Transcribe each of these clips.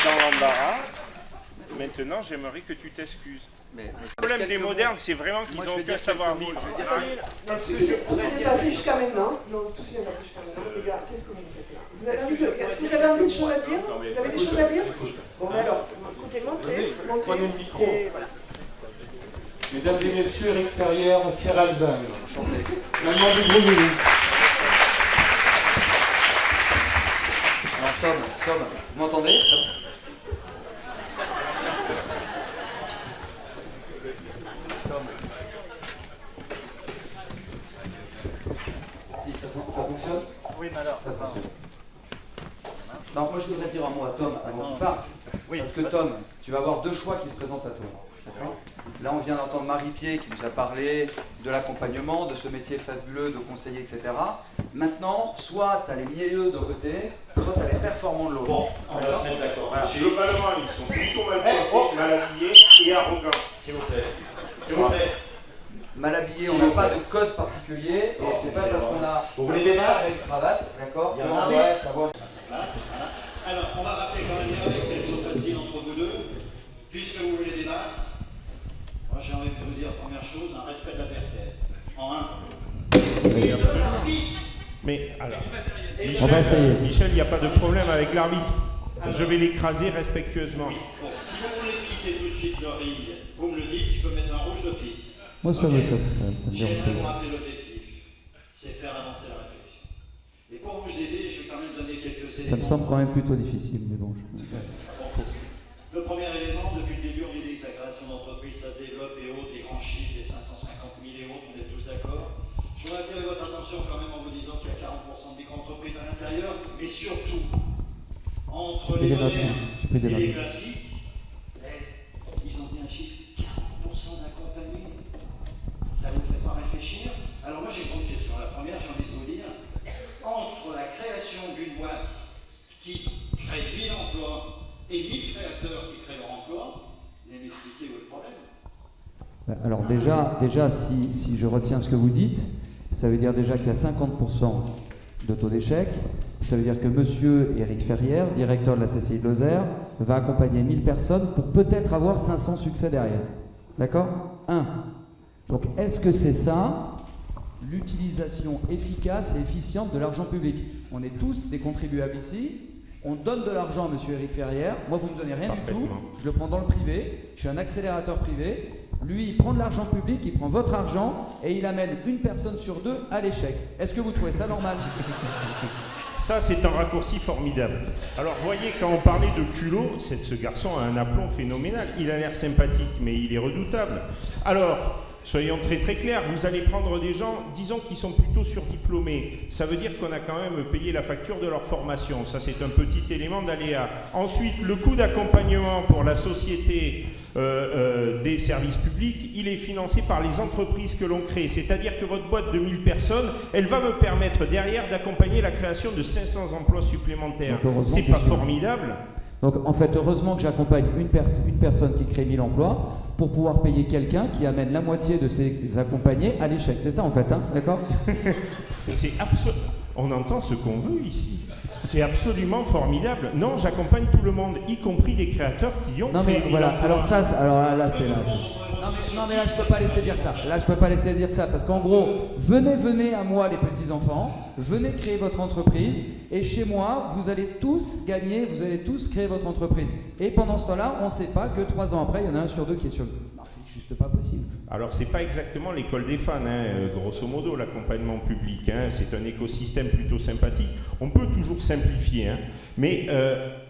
dans l'embarras. Maintenant, j'aimerais que tu t'excuses. Le problème des modernes, c'est vraiment qu'ils ont aucun savoir-vivre. Tout s'est bien passé jusqu'à maintenant. Non, tout s'est bien passé jusqu'à maintenant. Les gars, qu'est-ce que vous faites là? Est-ce que vous avez envie de choses à dire? Vous avez des choses à dire? Bon, mais alors, écoutez, montez. Prenez le micro. Et voilà. Mesdames et messieurs, Eric Ferrière, Pierre Alzheimer. Maman du Gros-Moulin. Alors Tom, vous m'entendez? Si, ça fonctionne? Oui, mais alors, ça fonctionne. Non, moi je voudrais dire un mot à Tom avant qu'il parte. Oui, parce que Tom, tu vas avoir deux choix qui se présentent à toi. D'accord ? Là, on vient d'entendre Marie-Pied qui nous a parlé de l'accompagnement, de ce métier fabuleux de conseiller, etc. Maintenant, soit tu as les milieux d'un côté, soit tu as les performants de l'autre. Bon, on va se mettre d'accord. Voilà. Globalement, ils sont plutôt mal portés, mal habillés et arrogants. S'il vous plaît. S'il vous plaît. Mal habillés, on n'a pas de code particulier, et c'est pas parce qu'on a vous voulez des marques avec cravate, d'accord? Il y en a Alors, on va rappeler quand même les règles, qu'elles sont faciles entre vous deux. Puisque vous voulez débattre, moi j'ai envie de vous dire, première chose, un respect de la personne. En un. Mais alors, Michel, il n'y a pas de problème avec l'arbitre. Je vais l'écraser respectueusement. Oui. Bon, si vous voulez quitter tout de suite le ring, vous me le dites, je peux mettre un rouge d'office. Moi, ça me dérange J'aimerais vous pas. rappeler l'objectif, c'est faire avancer la réflexion. Et pour vous aider, je vais quand même donner quelques éléments. Ça me semble quand même plutôt difficile, mais bon. Le premier élément, depuis le début, on dit que la création d'entreprise, ça se développe et autres, des grands chiffres, des 550 000 et autres, on est tous d'accord. Je voudrais attirer votre attention quand même en vous disant qu'il y a 40% de micro-entreprises à l'intérieur, mais surtout, entre les modernes et les classiques, ils ont dit un chiffre 40% d'accompagnés. Ça ne vous fait pas réfléchir? Alors moi j'ai une grande question. La première, j'ai envie de vous dire, entre la création d'une boîte qui crée 1000 emplois et 1000 créateurs qui créent leur emploi, vous m'expliquez votre problème? Alors déjà si je retiens ce que vous dites, ça veut dire déjà qu'il y a 50% de taux d'échec. Ça veut dire que monsieur Éric Ferrière, directeur de la CCI de Lozère, va accompagner 1000 personnes pour peut-être avoir 500 succès derrière. D'accord? 1. Donc est-ce que c'est ça, l'utilisation efficace et efficiente de l'argent public? On est tous des contribuables ici. On donne de l'argent à monsieur Éric Ferrière. Moi, vous ne me donnez rien du tout. Je le prends dans le privé. Je suis un accélérateur privé. Lui, il prend de l'argent public, il prend votre argent et il amène une personne sur deux à l'échec. Est-ce que vous trouvez ça normal? Ça, c'est un raccourci formidable. Alors, voyez, quand on parlait de culot, ce garçon a un aplomb phénoménal. Il a l'air sympathique, mais il est redoutable. Alors, soyons très très clairs, vous allez prendre des gens, disons, qui sont plutôt surdiplômés. Ça veut dire qu'on a quand même payé la facture de leur formation. Ça, c'est un petit élément d'aléa. Ensuite, le coût d'accompagnement pour la société des services publics, il est financé par les entreprises que l'on crée. C'est-à-dire que votre boîte de 1000 personnes, elle va me permettre derrière d'accompagner la création de 500 emplois supplémentaires. C'est pas formidable? Donc en fait, heureusement que j'accompagne une personne qui crée 1000 emplois pour pouvoir payer quelqu'un qui amène la moitié de ses accompagnés à l'échec. C'est ça en fait, hein, d'accord? On entend ce qu'on veut ici. C'est absolument formidable. Non, j'accompagne tout le monde, y compris des créateurs qui ont créé. Non mais voilà, alors ça, là c'est là. Non mais là je peux pas laisser dire ça. Là je peux pas laisser dire ça parce qu'en gros, venez à moi les petits enfants, venez créer votre entreprise et chez moi vous allez tous gagner, vous allez tous créer votre entreprise. Et pendant ce temps-là, on ne sait pas que 3 ans après, il y en a un sur deux qui est sur le. Non, c'est juste pas possible. Alors c'est pas exactement l'école des fans, hein, grosso modo l'accompagnement public. Hein, c'est un écosystème plutôt sympathique. On peut toujours simplifier, hein, mais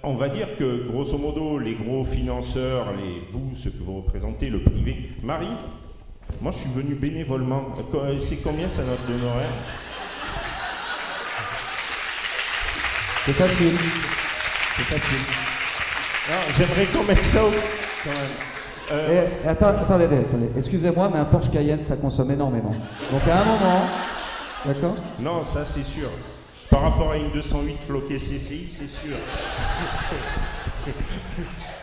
on va dire que grosso modo les gros financeurs, vous, ceux que vous représentez, le privé. Marie, moi je suis venu bénévolement. C'est combien ça note d'honoraire? C'est facile. C'est facile. J'aimerais qu'on mette ça quand même. Attendez. Excusez-moi, mais un Porsche Cayenne, ça consomme énormément. Donc à un moment, d'accord? Non, ça c'est sûr. Par rapport à une 208 floquée CCI, c'est sûr.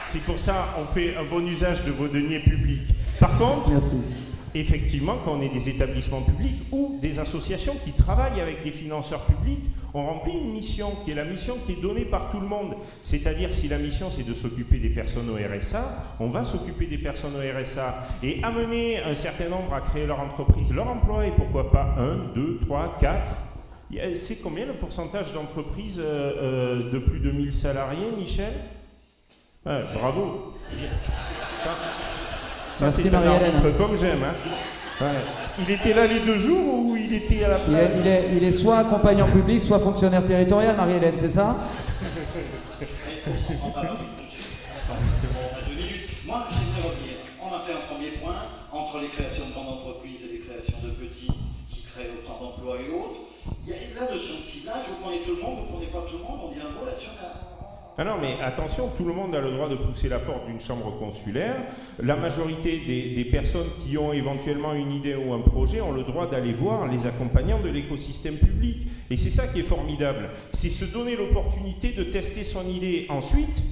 C'est pour ça qu'on fait un bon usage de vos deniers publics. Par contre, effectivement, quand on est des établissements publics ou des associations qui travaillent avec des financeurs publics, On remplit une mission qui est la mission qui est donnée par tout le monde. C'est-à-dire, si la mission c'est de s'occuper des personnes au RSA, on va s'occuper des personnes au RSA et amener un certain nombre à créer leur entreprise, leur emploi, et pourquoi pas 1, 2, 3, 4. C'est combien le pourcentage d'entreprises de plus de 1000 salariés, Michel? Bravo. Ça c'est un arbitre comme j'aime. Hein. Ouais. Il était là les 2 jours ou il était à la plage? Il est soit accompagnant public, soit fonctionnaire territorial, Marie-Hélène, c'est ça? Moi, j'aimerais revenir. On a fait un premier point entre les créations de grandes entreprises et les créations de petits qui créent autant d'emplois et autres. Il y a la notion de ciblage, vous prenez tout le monde, vous prenez pas tout le monde, on dit un mot là-dessus. Ah non, mais attention, tout le monde a le droit de pousser la porte d'une chambre consulaire. La majorité des personnes qui ont éventuellement une idée ou un projet ont le droit d'aller voir les accompagnants de l'écosystème public. Et c'est ça qui est formidable. C'est se donner l'opportunité de tester son idée. Ensuite,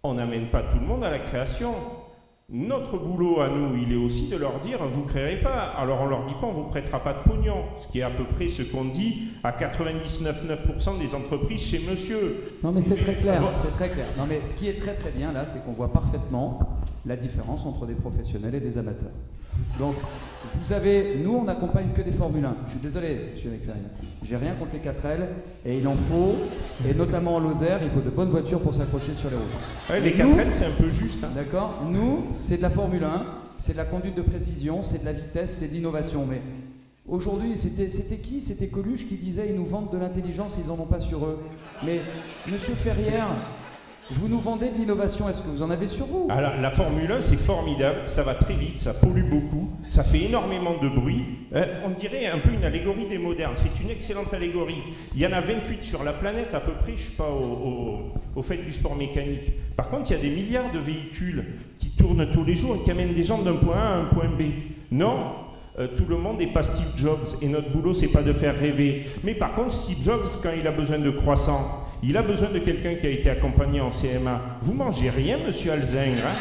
on n'amène pas tout le monde à la création. Notre boulot à nous, il est aussi de leur dire, vous ne créerez pas. Alors on leur dit pas, on vous prêtera pas de pognon. Ce qui est à peu près ce qu'on dit à 99,9% des entreprises chez monsieur. Non mais c'est très clair, c'est très clair. Non mais ce qui est très très bien là, c'est qu'on voit parfaitement la différence entre des professionnels et des amateurs. Donc, vous avez, nous on n'accompagne que des Formule 1. Je suis désolé, monsieur Nectarine. J'ai rien contre les 4L et il en faut, et notamment en Lozère, il faut de bonnes voitures pour s'accrocher sur les routes. Ouais, les 4L c'est un peu juste. Hein. D'accord. Nous, c'est de la Formule 1, c'est de la conduite de précision, c'est de la vitesse, c'est de l'innovation. Mais aujourd'hui, c'était qui? C'était Coluche qui disait ils nous vendent de l'intelligence, ils n'en ont pas sur eux. Mais monsieur Ferrière, vous nous vendez de l'innovation, est-ce que vous en avez sur vous? Alors, la Formule 1, c'est formidable, ça va très vite, ça pollue beaucoup, ça fait énormément de bruit. On dirait un peu une allégorie des modernes, c'est une excellente allégorie. Il y en a 28 sur la planète à peu près, je ne suis pas au fait du sport mécanique. Par contre, il y a des milliards de véhicules qui tournent tous les jours et qui amènent des gens d'un point A à un point B. Non, tout le monde n'est pas Steve Jobs et notre boulot, c'est pas de faire rêver. Mais par contre, Steve Jobs, quand il a besoin de croissants, il a besoin de quelqu'un qui a été accompagné en CMA. Vous mangez rien, monsieur Alzingre, hein?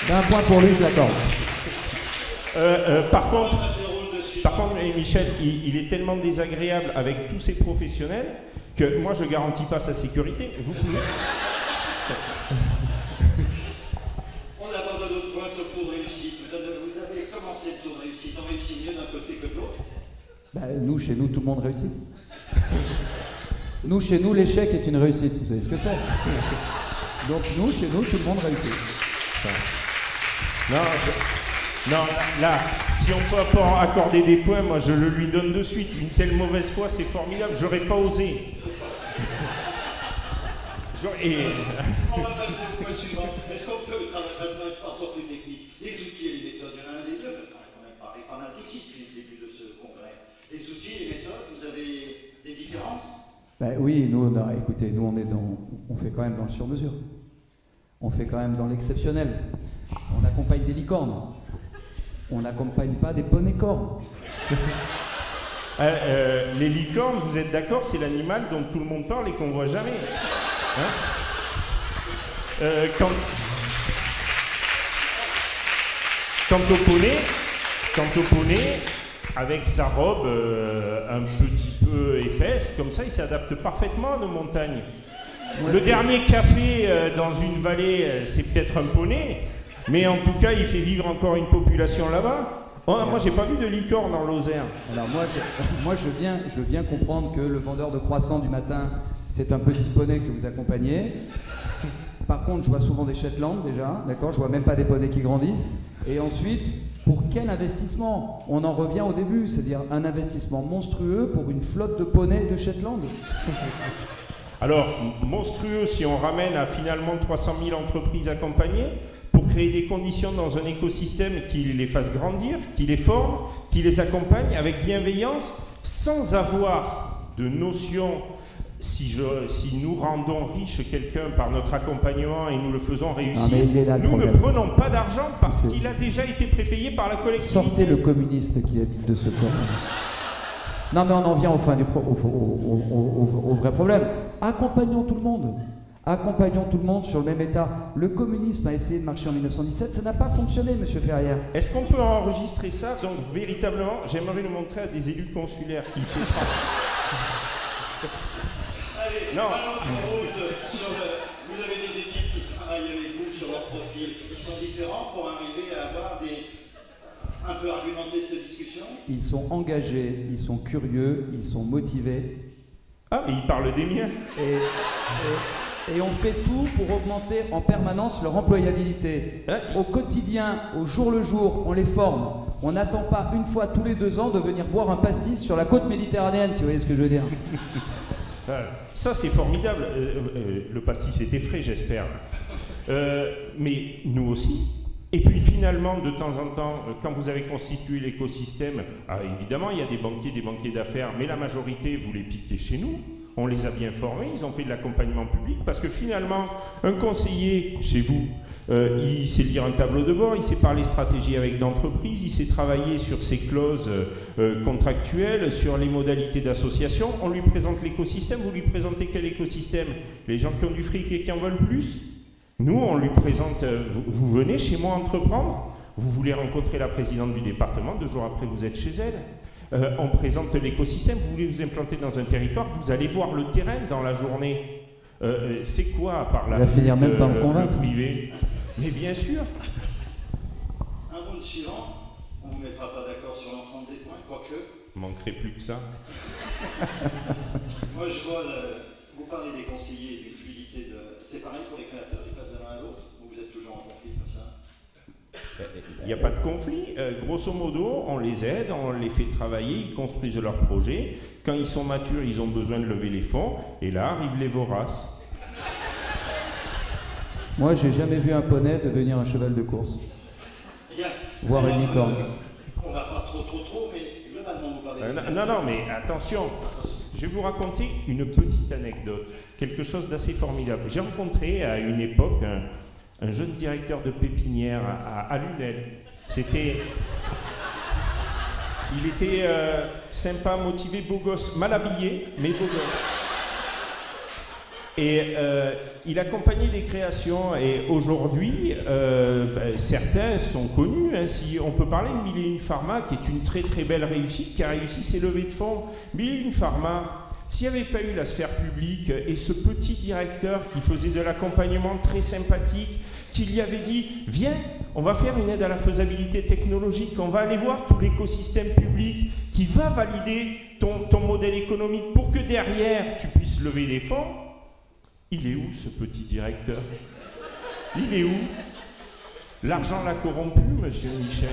D'un point pour lui, je l'accorde. Par contre, Michel, il est tellement désagréable avec tous ces professionnels que moi, je ne garantis pas sa sécurité. Vous pouvez... On aborde d'autres points sur le taux de réussite. Vous avez commencé le taux de réussite. On réussit mieux d'un côté que de l'autre? Nous, chez nous, tout le monde réussit. Nous, chez nous, l'échec est une réussite. Vous savez ce que c'est? Donc, nous, chez nous, tout le monde réussit. Non, là, si on peut pas accorder des points, moi, je le lui donne de suite. Une telle mauvaise foi, c'est formidable. J'aurais pas osé. On va passer au point suivant. Est-ce qu'on peut travailler maintenant encore plus technique? Les outils et les méthodes, il y en a un des deux, parce qu'on a quand même parlé pas mal d'outils depuis le début de ce congrès. Les outils, les méthodes, vous avez des différences? Oui, nous, écoutez, nous on fait quand même dans le sur-mesure. On fait quand même dans l'exceptionnel. On accompagne des licornes. On n'accompagne pas des poneys-cornes. Les licornes, vous êtes d'accord, c'est l'animal dont tout le monde parle et qu'on voit jamais. Hein? Quant au poney, avec sa robe un petit peu épaisse, comme ça, il s'adapte parfaitement à nos montagnes. Le dernier café dans une vallée, c'est peut-être un poney, mais en tout cas, il fait vivre encore une population là-bas. Moi, j'ai pas vu de licorne dans Lozère. Alors moi, je viens comprendre que le vendeur de croissants du matin, c'est un petit poney que vous accompagnez. Par contre, je vois souvent des Shetland déjà, d'accord? Je vois même pas des poneys qui grandissent. Et ensuite, pour quel investissement? On en revient au début, c'est-à-dire un investissement monstrueux pour une flotte de poneys de Shetland. Alors, monstrueux si on ramène à finalement 300 000 entreprises accompagnées pour créer des conditions dans un écosystème qui les fasse grandir, qui les forme, qui les accompagne avec bienveillance, sans avoir de notion. Si nous rendons riche quelqu'un par notre accompagnement et nous le faisons réussir, nous ne prenons pas d'argent parce qu'il a déjà été prépayé par la collectivité. Sortez le communiste qui habite de ce corps. Non mais on en vient au vrai problème. Accompagnons tout le monde. Accompagnons tout le monde sur le même état. Le communisme a essayé de marcher en 1917, ça n'a pas fonctionné, monsieur Ferrière. Est-ce qu'on peut enregistrer ça? Donc, véritablement, j'aimerais le montrer à des élus consulaires qui s'étranglent. Allez, non. Vous avez des équipes qui travaillent avec vous sur leur profil. Ils sont différents pour arriver à avoir un peu argumenter cette discussion? Ils sont engagés, ils sont curieux, ils sont motivés. Ah, mais ils parlent des miens. Et on fait tout pour augmenter en permanence leur employabilité. Au quotidien, au jour le jour, on les forme. On n'attend pas une fois tous les 2 ans de venir boire un pastis sur la côte méditerranéenne, si vous voyez ce que je veux dire. Ça, c'est formidable. Le pastis était frais, j'espère. Mais nous aussi. Et puis finalement, de temps en temps, quand vous avez constitué l'écosystème, évidemment, il y a des banquiers d'affaires, mais la majorité, vous les piquez chez nous. On les a bien formés, ils ont fait de l'accompagnement public, parce que finalement, un conseiller chez vous, il sait lire un tableau de bord, il sait parler stratégie avec d'entreprises, il sait travailler sur ses clauses contractuelles, sur les modalités d'association. On lui présente l'écosystème. Vous lui présentez quel écosystème? Les gens qui ont du fric et qui en veulent plus? Nous, on lui présente, vous venez chez moi entreprendre, vous voulez rencontrer la présidente du département, 2 jours après vous êtes chez elle. On présente l'écosystème, vous voulez vous implanter dans un territoire, vous allez voir le terrain dans la journée. C'est quoi, à part la finir même par me convaincre. le privé? Mais bien sûr. Un round suivant, on ne vous mettra pas d'accord sur l'ensemble des points, quoique. Manquerait plus que ça. Moi, je vois, vous parlez des conseillers et d'une fluidité de... C'est pareil pour les créateurs, ils passent de l'un à l'autre, ou vous êtes toujours en conflit comme ça? Il n'y a pas de conflit. Grosso modo, on les aide, on les fait travailler, ils construisent leurs projets. Quand ils sont matures, ils ont besoin de lever les fonds, et là arrivent les voraces. Moi, j'ai jamais vu un poney devenir un cheval de course. Voire une licorne. On va pas trop, mais globalement, vous parlez... Non, mais attention. Je vais vous raconter une petite anecdote, quelque chose d'assez formidable. J'ai rencontré à une époque un jeune directeur de pépinière à Lunel. Il était sympa, motivé, beau gosse, mal habillé, mais beau gosse. Et il accompagnait des créations, et aujourd'hui, certains sont connus. Si on peut parler de Mille et Une Pharma, qui est une très très belle réussite, qui a réussi ses levées de fonds. Mille et Une Pharma, s'il n'y avait pas eu la sphère publique et ce petit directeur qui faisait de l'accompagnement très sympathique, qui lui avait dit « Viens, on va faire une aide à la faisabilité technologique, on va aller voir tout l'écosystème public qui va valider ton modèle économique pour que derrière tu puisses lever des fonds », il est où ce petit directeur? Il est où? L'argent l'a corrompu, monsieur Michel.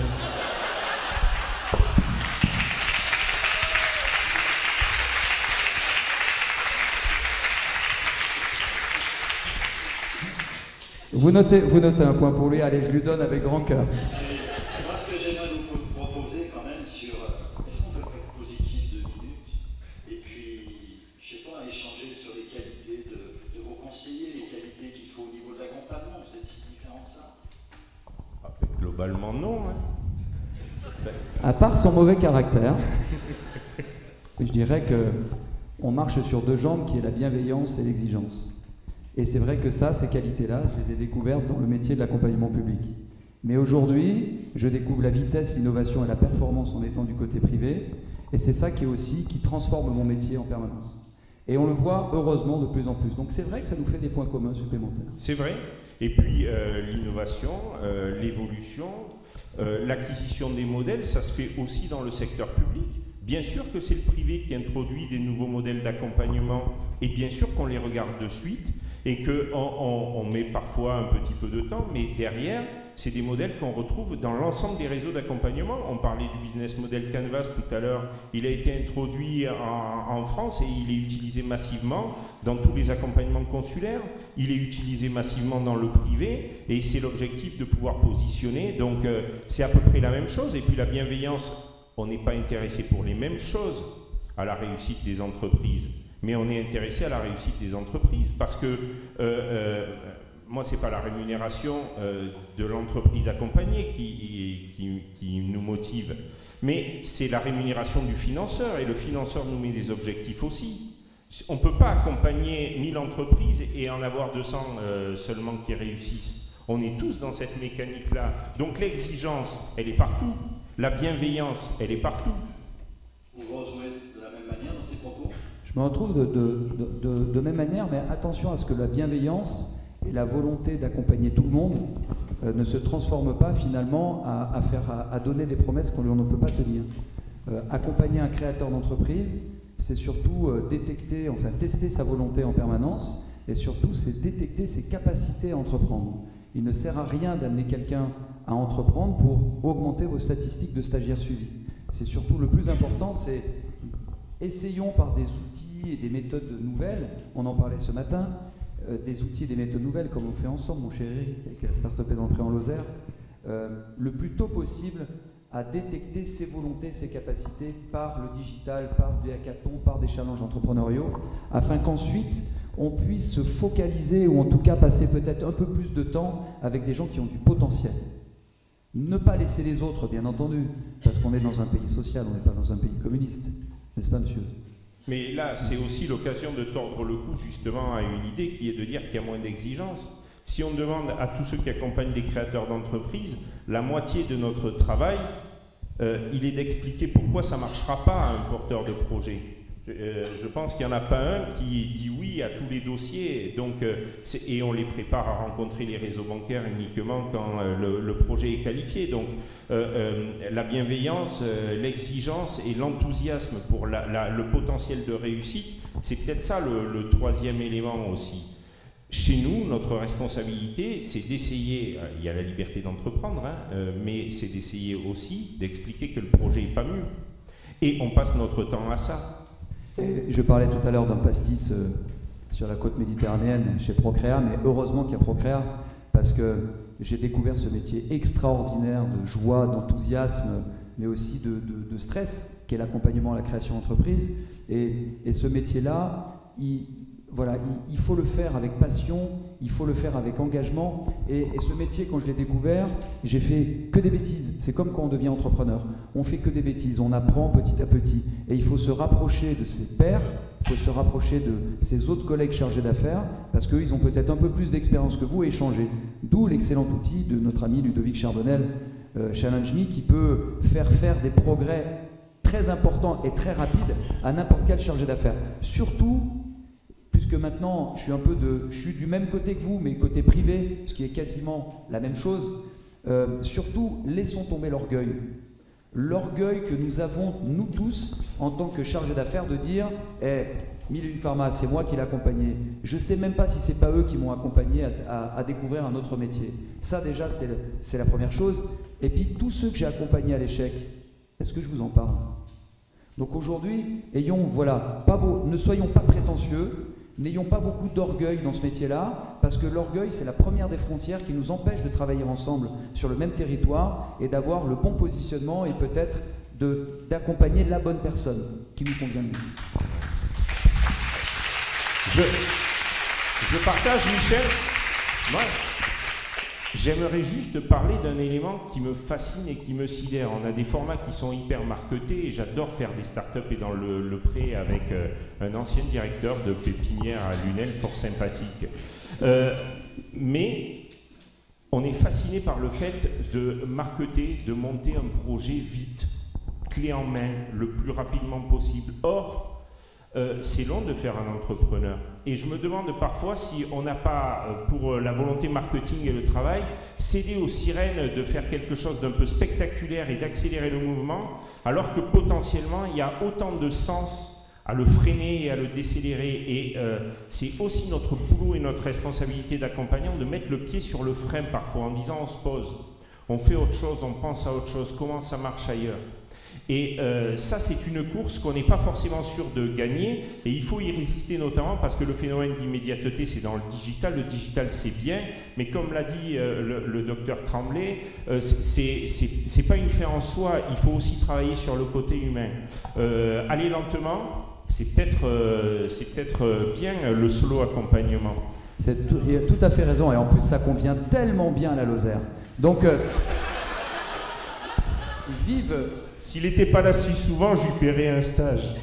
Vous notez un point pour lui, allez, je lui donne avec grand cœur. Moi, ce que j'aimerais vous proposer quand même sur... Est-ce qu'on peut être positif 2 minutes? Et puis, je ne sais pas, échanger sur les qualités de vos conseillers, les qualités qu'il faut au niveau de l'accompagnement. Vous êtes si différents que ça? Globalement, non. Hein. À part son mauvais caractère, je dirais qu'on marche sur 2 jambes, qui est la bienveillance et l'exigence. Et c'est vrai que ces qualités-là, je les ai découvertes dans le métier de l'accompagnement public. Mais aujourd'hui, je découvre la vitesse, l'innovation et la performance en étant du côté privé, et c'est ça qui transforme mon métier en permanence. Et on le voit heureusement de plus en plus. Donc c'est vrai que ça nous fait des points communs supplémentaires. C'est vrai. Et puis l'innovation, l'évolution, l'acquisition des modèles, ça se fait aussi dans le secteur public. Bien sûr que c'est le privé qui introduit des nouveaux modèles d'accompagnement, et bien sûr qu'on les regarde de suite, et qu'on met parfois un petit peu de temps, mais derrière, c'est des modèles qu'on retrouve dans l'ensemble des réseaux d'accompagnement. On parlait du business model Canvas tout à l'heure. Il a été introduit en France et il est utilisé massivement dans tous les accompagnements consulaires. Il est utilisé massivement dans le privé et c'est l'objectif de pouvoir positionner. Donc c'est à peu près la même chose. Et puis la bienveillance, on n'est pas intéressé pour les mêmes choses à la réussite des entreprises. Mais on est intéressé à la réussite des entreprises parce que moi, ce n'est pas la rémunération de l'entreprise accompagnée qui nous motive, mais c'est la rémunération du financeur. Et le financeur nous met des objectifs aussi. On ne peut pas accompagner 1000 entreprises et en avoir 200 seulement qui réussissent. On est tous dans cette mécanique-là. Donc l'exigence, elle est partout. La bienveillance, elle est partout. Vous vous retrouvez de la même manière dans ces propos? Je me retrouve de même manière, mais attention à ce que la bienveillance et la volonté d'accompagner tout le monde ne se transforment pas finalement à donner des promesses qu'on ne peut pas tenir. Accompagner un créateur d'entreprise, c'est surtout tester sa volonté en permanence, et surtout c'est détecter ses capacités à entreprendre. Il ne sert à rien d'amener quelqu'un à entreprendre pour augmenter vos statistiques de stagiaires suivis. C'est surtout le plus important, c'est essayons par des outils et des méthodes nouvelles, on en parlait ce matin, des outils et des méthodes nouvelles comme on fait ensemble, mon cher Eric, avec la start-up et dans le pré en Lozère, le plus tôt possible à détecter ses volontés, ses capacités par le digital, par des hackathons, par des challenges entrepreneuriaux, afin qu'ensuite on puisse se focaliser ou en tout cas passer peut-être un peu plus de temps avec des gens qui ont du potentiel. Ne pas laisser les autres, bien entendu, parce qu'on est dans un pays social, on n'est pas dans un pays communiste, n'est-ce pas, monsieur? Mais là, c'est aussi l'occasion de tordre le cou justement à une idée qui est de dire qu'il y a moins d'exigences. Si on demande à tous ceux qui accompagnent les créateurs d'entreprises, la moitié de notre travail, il est d'expliquer pourquoi ça ne marchera pas à un porteur de projet. Je pense qu'il n'y en a pas un qui dit oui à tous les dossiers, donc, et on les prépare à rencontrer les réseaux bancaires uniquement quand le projet est qualifié. Donc la bienveillance, l'exigence et l'enthousiasme pour le potentiel de réussite, c'est peut-être ça le troisième élément aussi. Chez nous, notre responsabilité, c'est d'essayer, il y a la liberté d'entreprendre, mais c'est d'essayer aussi d'expliquer que le projet n'est pas mûr. Et on passe notre temps à ça. Et je parlais tout à l'heure d'un pastis sur la côte méditerranéenne chez Procréa, mais heureusement qu'il y a Procréa, parce que j'ai découvert ce métier extraordinaire de joie, d'enthousiasme, mais aussi de stress, qu'est l'accompagnement à la création d'entreprise. Et ce métier-là, il faut le faire avec passion, il faut le faire avec engagement. Et ce métier, quand je l'ai découvert, j'ai fait que des bêtises. C'est comme quand on devient entrepreneur. On fait que des bêtises, on apprend petit à petit. Et il faut se rapprocher de ses pairs, il faut se rapprocher de ses autres collègues chargés d'affaires, parce qu'ils ont peut-être un peu plus d'expérience que vous et échanger. D'où l'excellent outil de notre ami Ludovic Charbonnel, Challenge Me, qui peut faire des progrès très importants et très rapides à n'importe quel chargé d'affaires. Surtout, puisque maintenant je suis du même côté que vous, mais côté privé, ce qui est quasiment la même chose, surtout laissons tomber l'orgueil. L'orgueil que nous avons, nous tous, en tant que chargés d'affaires, de dire Mille et une Pharma, c'est moi qui l'ai accompagné. Je ne sais même pas si ce n'est pas eux qui m'ont accompagné à découvrir un autre métier. Ça déjà, c'est la première chose. Et puis tous ceux que j'ai accompagnés à l'échec, est-ce que je vous en parle? Donc aujourd'hui, ne soyons pas prétentieux. N'ayons pas beaucoup d'orgueil dans ce métier-là, parce que l'orgueil, c'est la première des frontières qui nous empêche de travailler ensemble sur le même territoire et d'avoir le bon positionnement et peut-être d'accompagner la bonne personne qui nous convient mieux. Je partage, Michel. Moi, j'aimerais juste parler d'un élément qui me fascine et qui me sidère. On a des formats qui sont hyper marketés et j'adore faire des startups et dans le pré avec un ancien directeur de pépinière à Lunel, fort sympathique. Mais on est fasciné par le fait de marketer, de monter un projet vite, clé en main, le plus rapidement possible. Or, c'est long de faire un entrepreneur. Et je me demande parfois si on n'a pas, pour la volonté marketing et le travail, cédé aux sirènes de faire quelque chose d'un peu spectaculaire et d'accélérer le mouvement, alors que potentiellement, il y a autant de sens à le freiner et à le décélérer. Et c'est aussi notre boulot et notre responsabilité d'accompagnant de mettre le pied sur le frein parfois en disant on se pose, on fait autre chose, on pense à autre chose, comment ça marche ailleurs. Et ça, c'est une course qu'on n'est pas forcément sûr de gagner et il faut y résister notamment parce que le phénomène d'immédiateté, c'est dans le digital. Le digital, c'est bien, mais comme l'a dit le docteur Tremblay, c'est pas une fin en soi, il faut aussi travailler sur le côté humain. Aller lentement, c'est peut-être bien le solo accompagnement. Il a tout à fait raison et en plus, ça convient tellement bien à la Lozère. Donc, vive... S'il n'était pas là si souvent, je lui paierais un stage.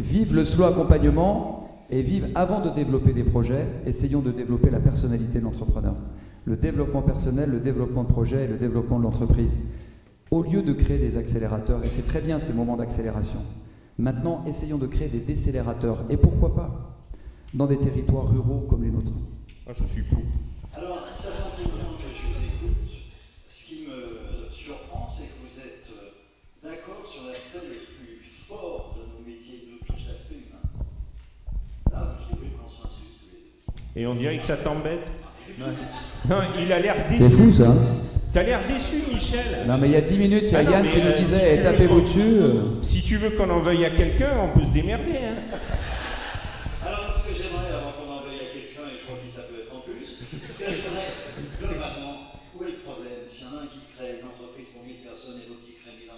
vivent le slow accompagnement et vivent, avant de développer des projets, essayons de développer la personnalité de l'entrepreneur. Le développement personnel, le développement de projet et le développement de l'entreprise. Au lieu de créer des accélérateurs, et c'est très bien ces moments d'accélération, maintenant essayons de créer des décélérateurs, et pourquoi pas, dans des territoires ruraux comme les nôtres. Ah, je suis pour. Alors, ça fait un petit moment que je vous écoute. Ce qui me surprend, c'est que vous êtes d'accord sur l'aspect le plus fort de nos métiers, de tous aspects humains. Là, vous trouvez le consensus tous les deux. Et on dirait que ça t'embête. Non, il a l'air C'est déçu. fou ça, hein? T'as l'air déçu, Michel. Non mais il y a 10 minutes, il y a Ah non, Yann mais, qui nous disait si tu veux tapez-vous qu'on- dessus. Si tu veux qu'on en veuille à quelqu'un, on peut se démerder. Hein. Alors, ce que j'aimerais, avant qu'on en veuille à quelqu'un, et je crois que ça peut être en plus, ce que j'aimerais, globalement, où est le problème? S'il y en a un qui crée une entreprise pour 1000 personnes et l'autre qui crée 1000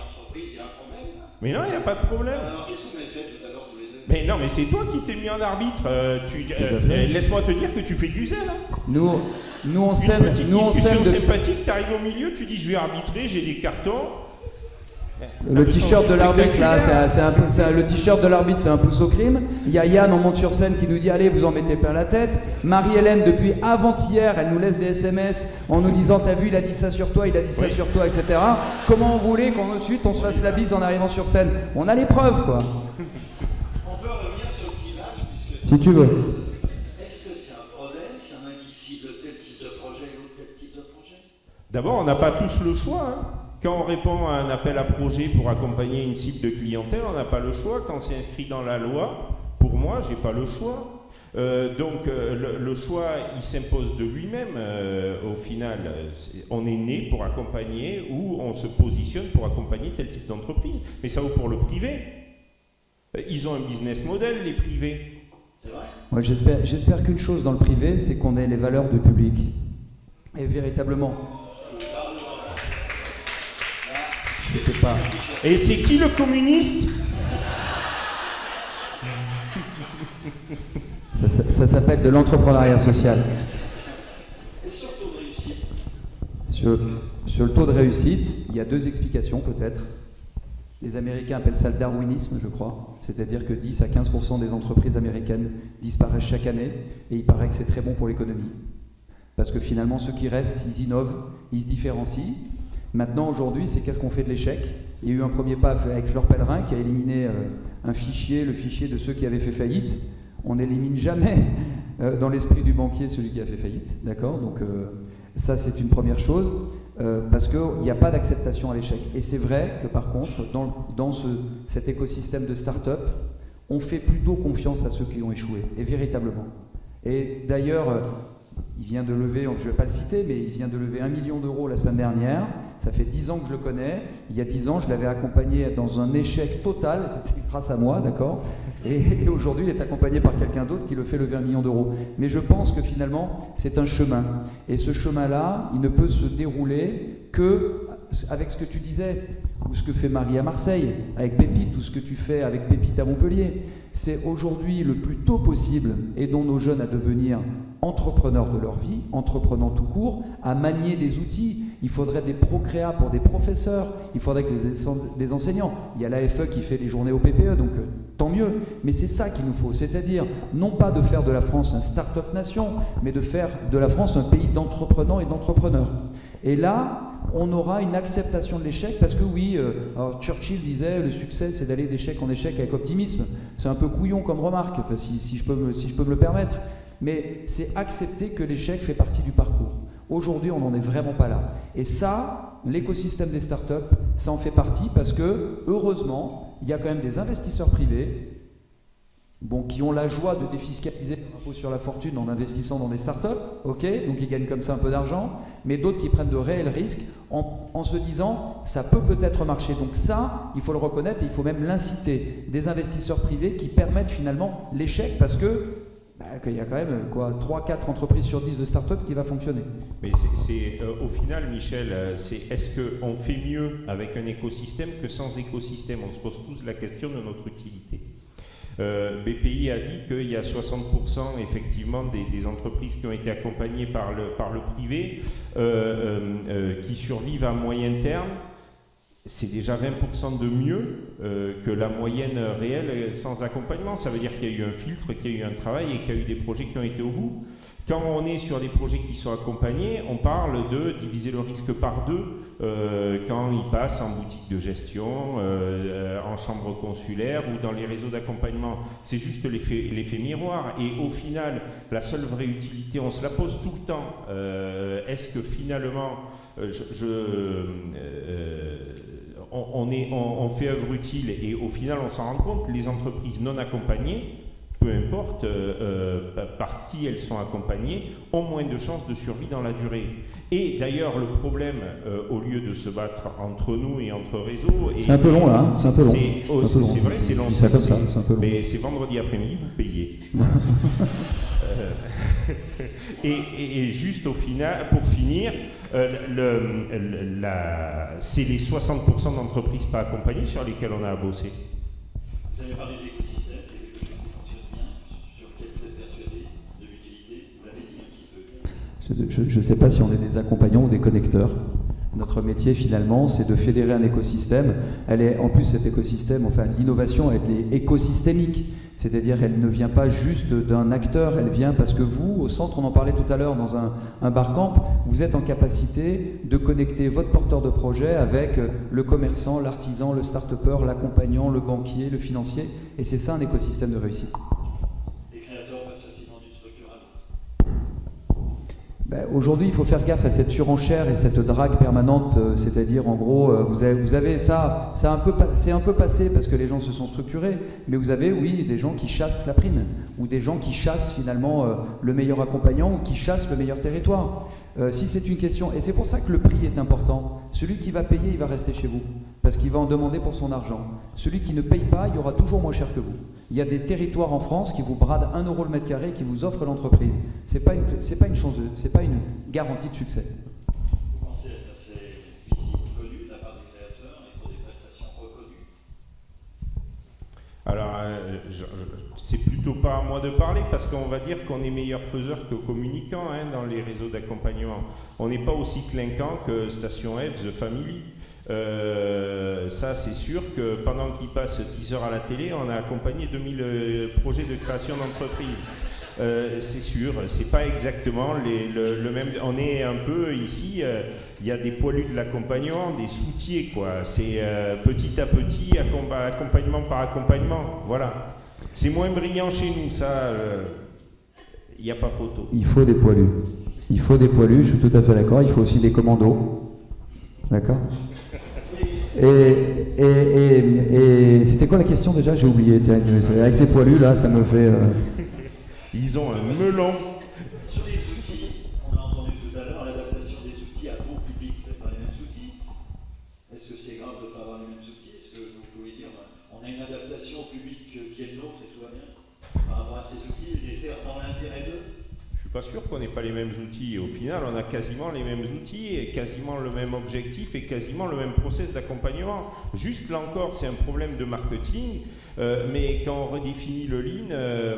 entreprises, il y a un problème. Mais non, il n'y a pas de problème. Alors, qu'est-ce que vous m'avez fait tout à l'heure tous les deux? Mais non, mais c'est toi qui t'es mis en arbitre. fait. Laisse-moi te dire que tu fais du zèle. Hein. Nous on Une s'aime, petite nous on s'aime discussion de... sympathique, t'arrives au milieu, tu dis je vais arbitrer, j'ai des cartons. Le t-shirt de l'arbitre là, c'est le t-shirt de l'arbitre, c'est un pouce au crime. Il y a Yann, on monte sur scène, qui nous dit allez, vous en mettez plein la tête. Marie-Hélène, depuis avant-hier, elle nous laisse des SMS en nous disant t'as vu, il a dit ça sur toi, il a dit ça sur toi, etc. Comment on voulait qu'ensuite on se fasse la bise en arrivant sur scène? On a les preuves quoi. On peut revenir sur le ciblage, puisque... Si tu veux. Est-ce que c'est un problème s'il y en a un qui cible tel type de projet et l'autre tel type de projet? D'abord, on n'a pas tous le choix. Hein. Quand on répond à un appel à projet pour accompagner une cible de clientèle, on n'a pas le choix. Quand c'est inscrit dans la loi, pour moi, j'ai pas le choix. Donc le choix, il s'impose de lui-même. Au final, on est né pour accompagner ou on se positionne pour accompagner tel type d'entreprise. Mais ça vaut pour le privé. Ils ont un business model, les privés. C'est vrai? Moi j'espère qu'une chose dans le privé, c'est qu'on ait les valeurs du public. Et véritablement. Je sais pas. Et c'est qui le communiste? Ça s'appelle de l'entrepreneuriat social. Et sur le taux de réussite? Sur le taux de réussite, il y a deux explications peut-être. Les Américains appellent ça le darwinisme, je crois. C'est-à-dire que 10 à 15% des entreprises américaines disparaissent chaque année, et il paraît que c'est très bon pour l'économie. Parce que finalement, ceux qui restent, ils innovent, ils se différencient. Maintenant, aujourd'hui, c'est qu'est-ce qu'on fait de l'échec? Il y a eu un premier pas avec Fleur Pellerin qui a éliminé un fichier, le fichier de ceux qui avaient fait faillite. On n'élimine jamais dans l'esprit du banquier celui qui a fait faillite, d'accord? Donc ça, c'est une première chose, parce qu'il n'y a pas d'acceptation à l'échec. Et c'est vrai que par contre, dans cet écosystème de start-up, on fait plutôt confiance à ceux qui ont échoué, et véritablement. Et d'ailleurs, il vient de lever, je ne vais pas le citer, mais il vient de lever 1 million d'euros la semaine dernière. Ça fait 10 ans que je le connais. Il y a 10 ans, je l'avais accompagné dans un échec total. C'était grâce à moi, d'accord? Et aujourd'hui, il est accompagné par quelqu'un d'autre qui le fait lever 1 million d'euros. Mais je pense que finalement, c'est un chemin. Et ce chemin-là, il ne peut se dérouler que avec ce que tu disais, ou ce que fait Marie à Marseille, avec Pépite, ou ce que tu fais avec Pépite à Montpellier. C'est aujourd'hui le plus tôt possible, aidons nos jeunes à devenir entrepreneurs de leur vie, entreprenants tout court, à manier des outils. Il faudrait des procréas pour des professeurs, il faudrait que des enseignants. Il y a l'AFE qui fait les journées au PPE, donc tant mieux. Mais c'est ça qu'il nous faut, c'est-à-dire non pas de faire de la France un start-up nation, mais de faire de la France un pays d'entreprenants et d'entrepreneurs. Et là, on aura une acceptation de l'échec parce que oui, alors Churchill disait le succès c'est d'aller d'échec en échec avec optimisme. C'est un peu couillon comme remarque, si je peux me le permettre. Mais c'est accepter que l'échec fait partie du parcours. Aujourd'hui, on n'en est vraiment pas là. Et ça, l'écosystème des startups, ça en fait partie parce que, heureusement, il y a quand même des investisseurs privés qui ont la joie de défiscaliser l'impôt sur la fortune en investissant dans des startups, ok, donc ils gagnent comme ça un peu d'argent, mais d'autres qui prennent de réels risques en se disant ça peut peut-être marcher. Donc ça, il faut le reconnaître et il faut même l'inciter. Des investisseurs privés qui permettent finalement l'échec parce que qu'il y a quand même 3-4 entreprises sur 10 de start-up qui va fonctionner. Mais c'est au final, Michel, est-ce qu'on fait mieux avec un écosystème que sans écosystème? On se pose tous la question de notre utilité. BPI a dit qu'il y a 60% effectivement des entreprises qui ont été accompagnées par le privé qui survivent à moyen terme. c'est déjà 20% de mieux que la moyenne réelle sans accompagnement. Ça veut dire qu'il y a eu un filtre, qu'il y a eu un travail et qu'il y a eu des projets qui ont été au bout. Quand on est sur des projets qui sont accompagnés, on parle de diviser le risque par 2 quand ils passent en boutique de gestion, en chambre consulaire ou dans les réseaux d'accompagnement. C'est juste l'effet miroir. Et au final, la seule vraie utilité, on se la pose tout le temps. Est-ce que finalement, on fait œuvre utile et au final, on s'en rend compte, les entreprises non accompagnées, peu importe par qui elles sont accompagnées, ont moins de chances de survie dans la durée. Et d'ailleurs, le problème, au lieu de se battre entre nous et entre réseaux... C'est un peu long là, hein, c'est un peu long. C'est vrai, c'est long. Je dis ça comme ça, c'est un peu long. Mais c'est vendredi après-midi, vous payez. Et juste au final, pour finir, c'est les 60% d'entreprises pas accompagnées sur lesquelles on a à bosser. Vous avez parlé d'écosystème, c'est quelque chose qui fonctionne bien, sur lequel vous êtes persuadé de l'utilité, vous l'avez dit un petit peu. Je ne sais pas si on est des accompagnants ou des connecteurs. Notre métier, finalement, c'est de fédérer un écosystème. En plus, cet écosystème, enfin, l'innovation, elle est écosystémique. C'est-à-dire, elle ne vient pas juste d'un acteur, elle vient parce que vous, au centre, on en parlait tout à l'heure dans un barcamp, vous êtes en capacité de connecter votre porteur de projet avec le commerçant, l'artisan, le start-upper, l'accompagnant, le banquier, le financier. Et c'est ça un écosystème de réussite. Les créateurs passent facilement d'une structure à l'autre. Aujourd'hui, il faut faire gaffe à cette surenchère et cette drague permanente, c'est-à-dire en gros, vous avez ça, c'est un peu passé parce que les gens se sont structurés, mais vous avez, oui, des gens qui chassent la prime, ou des gens qui chassent finalement le meilleur accompagnant ou qui chassent le meilleur territoire. Si c'est une question, et c'est pour ça que le prix est important, celui qui va payer, il va rester chez vous, parce qu'il va en demander pour son argent. Celui qui ne paye pas, il y aura toujours moins cher que vous. Il y a des territoires en France qui vous bradent 1 € le mètre carré et qui vous offrent l'entreprise. C'est pas une garantie de succès. Vous pensez être assez visible, connu de la part des créateurs et pour des prestations reconnues? Alors, c'est plutôt pas à moi de parler parce qu'on va dire qu'on est meilleur faiseur que communicant dans les réseaux d'accompagnement. On n'est pas aussi clinquant que Station F, The Family. Ça, c'est sûr que pendant qu'il passe 10 heures à la télé, on a accompagné 2000 projets de création d'entreprise. C'est sûr, c'est pas exactement le même. On est un peu ici, il y a des poilus de l'accompagnement, des soutiers, quoi. C'est petit à petit, accompagnement par accompagnement. Voilà. C'est moins brillant chez nous, ça, il n'y a pas photo. Il faut des poilus. Il faut des poilus, je suis tout à fait d'accord. Il faut aussi des commandos. D'accord ? Et c'était quoi la question déjà? J'ai oublié. Tiens, avec ces poilus là, ça me fait. Ils ont un melon. Sur les outils, on a entendu tout à l'heure l'adaptation des outils à vos publics. Vous n'avez pas les mêmes outils. Est-ce que c'est grave de ne pas avoir les mêmes outils? Est-ce que vous pouvez dire on a une adaptation au public qui est le nôtre et tout va bien par rapport à ces outils et les faire dans l'intérêt d'eux? Je suis pas sûr qu'on n'ait pas les mêmes outils. Au final, on a quasiment les mêmes outils et quasiment le même objectif et quasiment le même process d'accompagnement. Juste là encore, c'est un problème de marketing. Mais quand on redéfinit le Lean,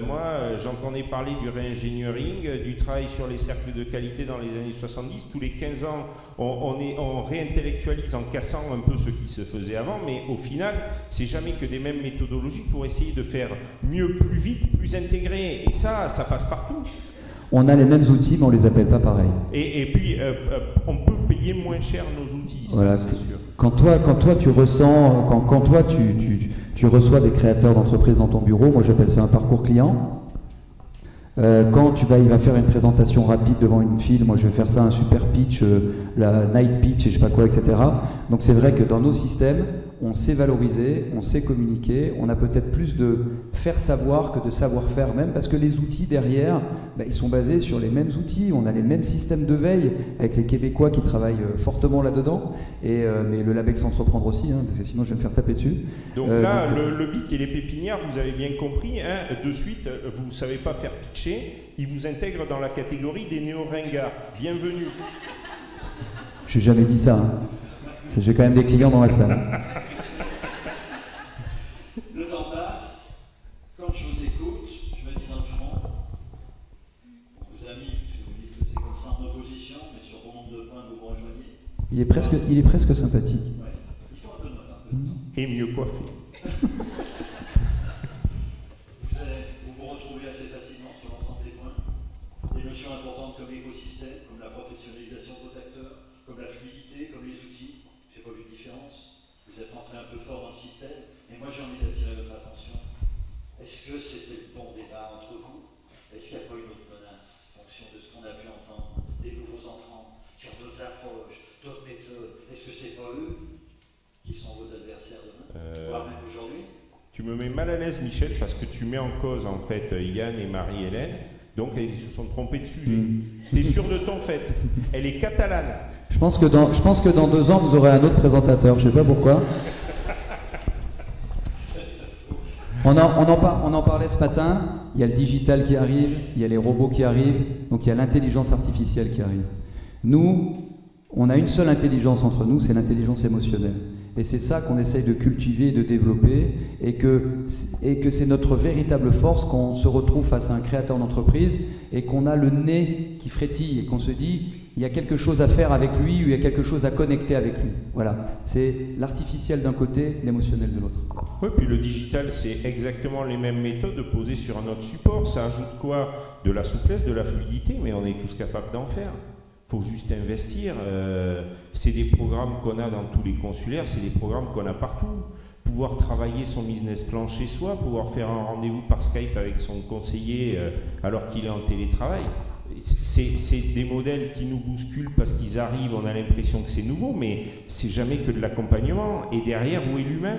moi, j'entendais parler du réingéniering, du travail sur les cercles de qualité dans les années 70. Tous les 15 ans, on réintellectualise en cassant un peu ce qui se faisait avant. Mais au final, c'est jamais que des mêmes méthodologies pour essayer de faire mieux, plus vite, plus intégré. Et ça passe partout. On a les mêmes outils, mais on les appelle pas pareil. Et puis, on peut payer moins cher nos outils, voilà. Ça, c'est sûr. Quand toi, tu ressens, quand toi, tu reçois des créateurs d'entreprises dans ton bureau, moi j'appelle ça un parcours client. Quand il va faire une présentation rapide devant une file, moi je vais faire ça un super pitch, la night pitch et je sais pas quoi, etc. Donc c'est vrai que dans nos systèmes, on sait valoriser, on sait communiquer, on a peut-être plus de faire savoir que de savoir-faire même, parce que les outils derrière, ils sont basés sur les mêmes outils, on a les mêmes systèmes de veille avec les Québécois qui travaillent fortement là-dedans, mais le Labex Entreprendre aussi, parce que sinon je vais me faire taper dessus. Donc là, le BIC et les pépinières, vous avez bien compris, de suite, vous ne savez pas faire pitcher, ils vous intègrent dans la catégorie des néo-ringards. Bienvenue. J'ai jamais dit ça. J'ai quand même des clients dans la salle. Le temps passe. Quand je vous écoute, je me dis dans le fond, on vous a mis, parce que vous dites que c'est comme ça en opposition, mais sur bon nombre de points, vous rejoignez. Il est presque sympathique. Ouais. Il faut un coiffer. Vous vous retrouvez assez facilement sur l'ensemble des points. Des notions importantes comme l'écosystème, comme la professionnalisation de vos acteurs, comme la fluidité, comme les outils. J'ai pas vu de différence. Vous êtes rentré un peu fort dans le système. Et moi, j'ai envie d'attirer votre attention. Est-ce que c'était le bon débat entre vous? Est-ce qu'il n'y a pas une autre menace en fonction de ce qu'on a pu entendre, des nouveaux entrants, qui ont d'autres approches, d'autres méthodes? Est-ce que c'est pas eux qui sont vos adversaires demain, voire même aujourd'hui? Tu me mets mal à l'aise, Michel, parce que tu mets en cause en fait Yann et Marie-Hélène. Donc ils se sont trompés de sujet. T'es sûr de ton fait? Elle est catalane. Je pense que dans 2 ans, vous aurez un autre présentateur. Je ne sais pas pourquoi. On en parlait ce matin. Il y a le digital qui arrive, il y a les robots qui arrivent, donc il y a l'intelligence artificielle qui arrive. Nous, on a une seule intelligence entre nous, c'est l'intelligence émotionnelle. Et c'est ça qu'on essaye de cultiver et de développer, et que c'est notre véritable force quand on se retrouve face à un créateur d'entreprise et qu'on a le nez qui frétille et qu'on se dit il y a quelque chose à faire avec lui ou il y a quelque chose à connecter avec lui. Voilà, c'est l'artificiel d'un côté, l'émotionnel de l'autre. Oui, puis le digital, c'est exactement les mêmes méthodes posées sur un autre support. Ça ajoute quoi? De la souplesse, de la fluidité, mais on est tous capables d'en faire. Il faut juste investir. C'est des programmes qu'on a dans tous les consulaires, c'est des programmes qu'on a partout. Pouvoir travailler son business plan chez soi, pouvoir faire un rendez-vous par Skype avec son conseiller alors qu'il est en télétravail. C'est des modèles qui nous bousculent parce qu'ils arrivent, on a l'impression que c'est nouveau, mais c'est jamais que de l'accompagnement. Et derrière, où est l'humain?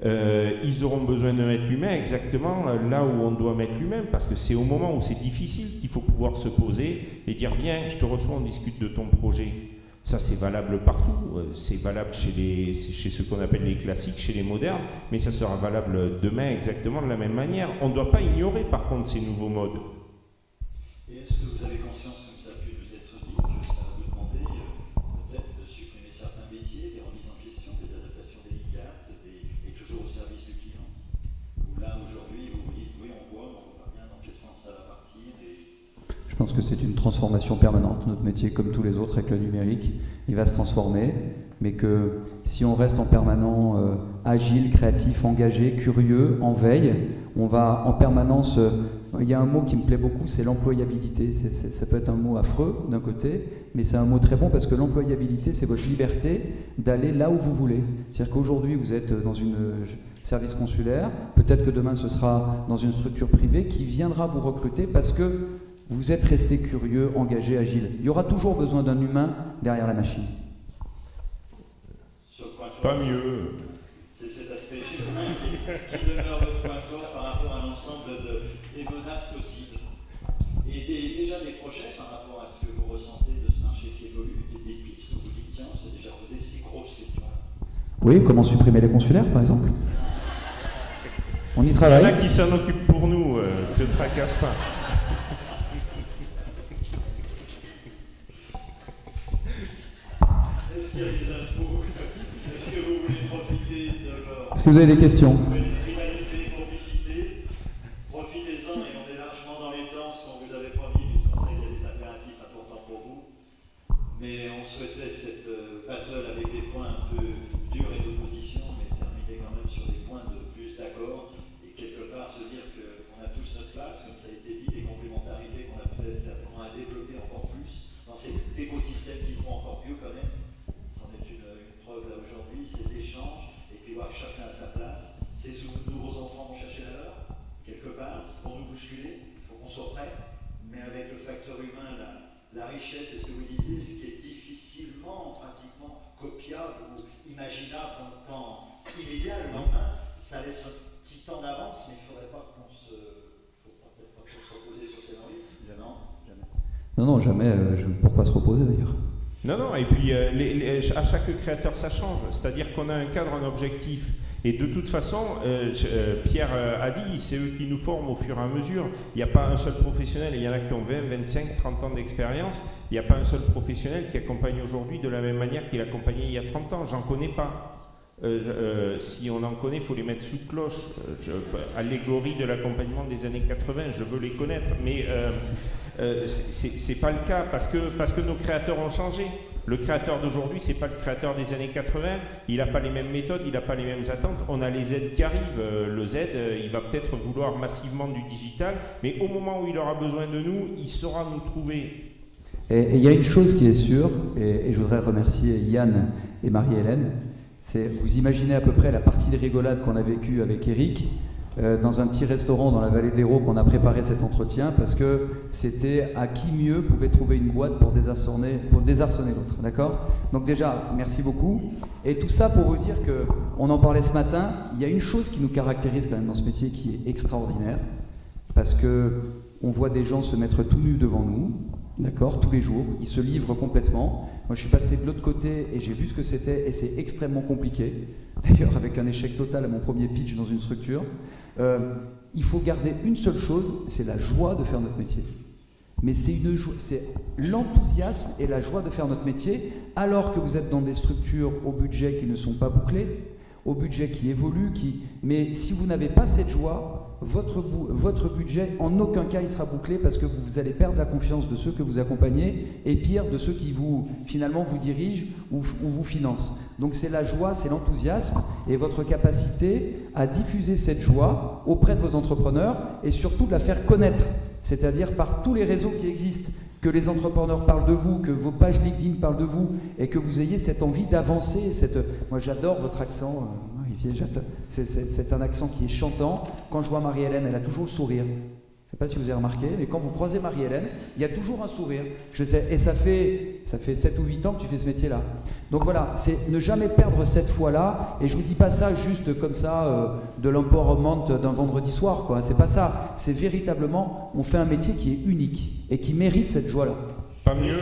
Ils auront besoin de mettre l'humain exactement là où on doit mettre l'humain, parce que c'est au moment où c'est difficile qu'il faut pouvoir se poser et dire viens, je te reçois, on discute de ton projet. Ça, c'est valable partout, c'est valable chez ce qu'on appelle les classiques, chez les modernes, mais ça sera valable demain exactement de la même manière. On ne doit pas ignorer par contre ces nouveaux modes. Et est-ce que vous avez conscience, comme ça a pu vous être dit, que ça va vous demander peut-être de supprimer certains métiers, des remises en question, des adaptations délicates, et toujours au service du client? Ou là, aujourd'hui, vous vous dites, oui, on voit pas bien dans quel sens ça va partir. Je pense que c'est une transformation permanente. Notre métier, comme tous les autres avec le numérique, il va se transformer, mais que si on reste en permanent agile, créatif, engagé, curieux, en veille, on va en permanence... il y a un mot qui me plaît beaucoup, c'est l'employabilité. Ça peut être un mot affreux d'un côté, mais c'est un mot très bon parce que l'employabilité, c'est votre liberté d'aller là où vous voulez. C'est-à-dire qu'aujourd'hui, vous êtes dans un service consulaire, peut-être que demain, ce sera dans une structure privée qui viendra vous recruter parce que vous êtes resté curieux, engagé, agile. Il y aura toujours besoin d'un humain derrière la machine. Pas mieux. C'est cet aspect humain qui demeure le point fort par rapport à l'ensemble des menaces possibles. Et déjà des projets par rapport à ce que vous ressentez de ce marché qui évolue, et des pistes où vous dites tiens, on s'est déjà posé ces grosses questions-là. Oui, comment supprimer les consulaires, par exemple? On y travaille. Il y en a qui s'en occupent pour nous, ne te tracasse pas. Est-ce qu'il y a des infos? Est-ce que vous voulez profiter de leur... Est-ce que vous avez des questions? Rivalité, complicité, profitez-en et on est largement dans les temps, ce qu'on vous avait promis, puisqu'on sait qu'il y a des impératifs importants pour vous. Mais on souhaitait cette battle avec des points un peu durs et d'opposition, mais terminer quand même sur des points de plus d'accord et quelque part se dire qu'on a tous notre place, comme ça a été dit, des complémentarités qu'on a peut-être certainement à développer encore plus dans cet écosystème qu'il faut encore mieux connaître. C'en est une preuve là aujourd'hui, ces échanges, et puis voir que chacun a sa place. Ces nouveaux entrants vont chercher la leur, quelque part, pour nous bousculer, il faut qu'on soit prêt, mais avec le facteur humain, la richesse, c'est ce que vous disiez, ce qui est difficilement, pratiquement copiable ou imaginable dans le temps immédiat, le lendemain, ça laisse un petit temps d'avance, mais il ne faudrait pas qu'on se repose sur ses envies. Non, jamais. Pourquoi se reposer d'ailleurs? Non, et puis à chaque créateur ça change, c'est-à-dire qu'on a un cadre, un objectif, et de toute façon, Pierre a dit, c'est eux qui nous forment au fur et à mesure. Il n'y a pas un seul professionnel, il y en a qui ont 20, 25, 30 ans d'expérience, il n'y a pas un seul professionnel qui accompagne aujourd'hui de la même manière qu'il accompagnait il y a 30 ans, j'en connais pas. Si on en connaît, il faut les mettre sous cloche. Allégorie de l'accompagnement des années 80, je veux les connaître, mais c'est pas le cas parce que nos créateurs ont changé. Le créateur d'aujourd'hui, c'est pas le créateur des années 80, il n'a pas les mêmes méthodes, il n'a pas les mêmes attentes. On a les Z qui arrivent. Le Z, il va peut-être vouloir massivement du digital, mais au moment où il aura besoin de nous, il saura nous trouver. Et il y a une chose qui est sûre, et je voudrais remercier Yann et Marie-Hélène, c'est, vous imaginez à peu près la partie de rigolade qu'on a vécue avec Eric, dans un petit restaurant dans la vallée de l'Hérault qu'on a préparé cet entretien parce que c'était à qui mieux pouvait trouver une boîte pour désarçonner l'autre, d'accord? Donc déjà, merci beaucoup. Et tout ça pour vous dire qu'on en parlait ce matin, il y a une chose qui nous caractérise quand même dans ce métier qui est extraordinaire, parce que on voit des gens se mettre tout nus devant nous, d'accord, tous les jours, ils se livrent complètement. Moi je suis passé de l'autre côté et j'ai vu ce que c'était et c'est extrêmement compliqué, d'ailleurs avec un échec total à mon premier pitch dans une structure. Il faut garder une seule chose, c'est la joie de faire notre métier. Mais c'est l'enthousiasme et la joie de faire notre métier, alors que vous êtes dans des structures au budget qui ne sont pas bouclées, au budget qui évolue, mais si vous n'avez pas cette joie, votre budget, en aucun cas il sera bouclé parce que vous allez perdre la confiance de ceux que vous accompagnez et pire de ceux qui finalement vous dirigent ou vous financent. Donc c'est la joie, c'est l'enthousiasme et votre capacité à diffuser cette joie auprès de vos entrepreneurs et surtout de la faire connaître, c'est-à-dire par tous les réseaux qui existent, que les entrepreneurs parlent de vous, que vos pages LinkedIn parlent de vous et que vous ayez cette envie d'avancer. Moi j'adore votre accent, c'est un accent qui est chantant. Quand je vois Marie-Hélène, elle a toujours le sourire. Je ne sais pas si vous avez remarqué, mais quand vous croisez Marie-Hélène, il y a toujours un sourire. Je sais, et ça fait 7 ou 8 ans que tu fais ce métier-là. Donc voilà, c'est ne jamais perdre cette foi-là, et je ne vous dis pas ça juste comme ça, de l'empowerment d'un vendredi soir, quoi. C'est pas ça, c'est véritablement, on fait un métier qui est unique, et qui mérite cette joie-là. Pas mieux,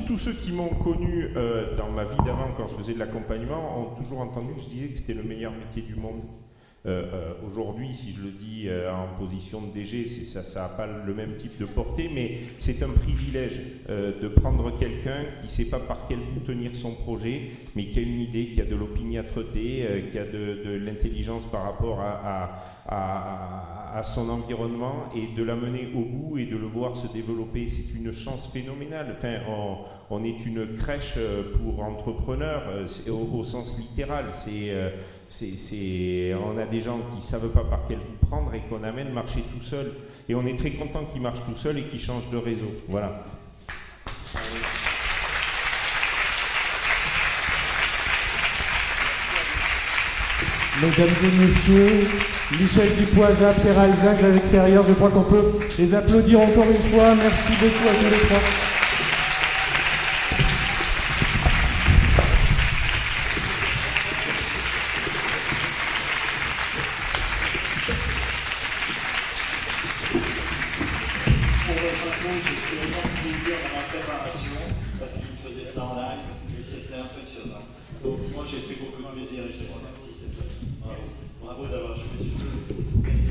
tous ceux qui m'ont connu dans ma vie d'avant, quand je faisais de l'accompagnement, ont toujours entendu que je disais que c'était le meilleur métier du monde. Aujourd'hui, si je le dis en position de DG, ça n'a pas le même type de portée, mais c'est un privilège de prendre quelqu'un qui ne sait pas par quel bout tenir son projet, mais qui a une idée, qui a de l'opiniâtreté, qui a de l'intelligence par rapport à son environnement et de la mener au bout et de le voir se développer. C'est une chance phénoménale. Enfin, on est une crèche pour entrepreneurs au sens littéral. On a des gens qui ne savent pas par quel bout prendre et qu'on amène marcher tout seul. Et on est très content qu'ils marchent tout seul et qu'ils changent de réseau. Voilà. Mesdames et messieurs, Michel Dupoisa, Pierre Alzac, avec Ferrière, je crois qu'on peut les applaudir encore une fois. Merci beaucoup à tous les trois. Pour votre info, j'ai pris autant de plaisir dans ma préparation parce qu'il me faisait ça en live et c'était impressionnant. Donc moi j'ai pris beaucoup de plaisir et je les remercie. Bravo d'avoir joué ce jeu. Merci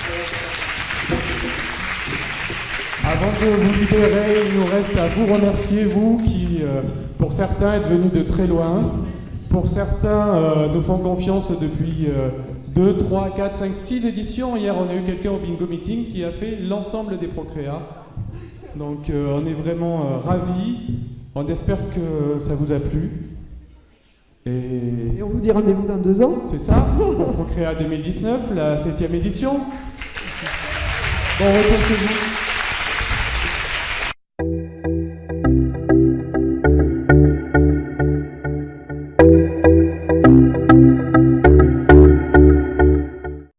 pour votre attention. Avant de vous libérer, il nous reste à vous remercier, vous qui, pour certains, êtes venus de très loin. Pour certains, nous font confiance depuis 2, 3, 4, 5, 6 éditions. Hier, on a eu quelqu'un au Bingo Meeting qui a fait l'ensemble des Procréas. Donc, on est vraiment ravis. On espère que ça vous a plu. Et on vous dit rendez-vous dans 2 ans. C'est ça, pour Procréa 2019, la 7e édition. Bon retour chez vous.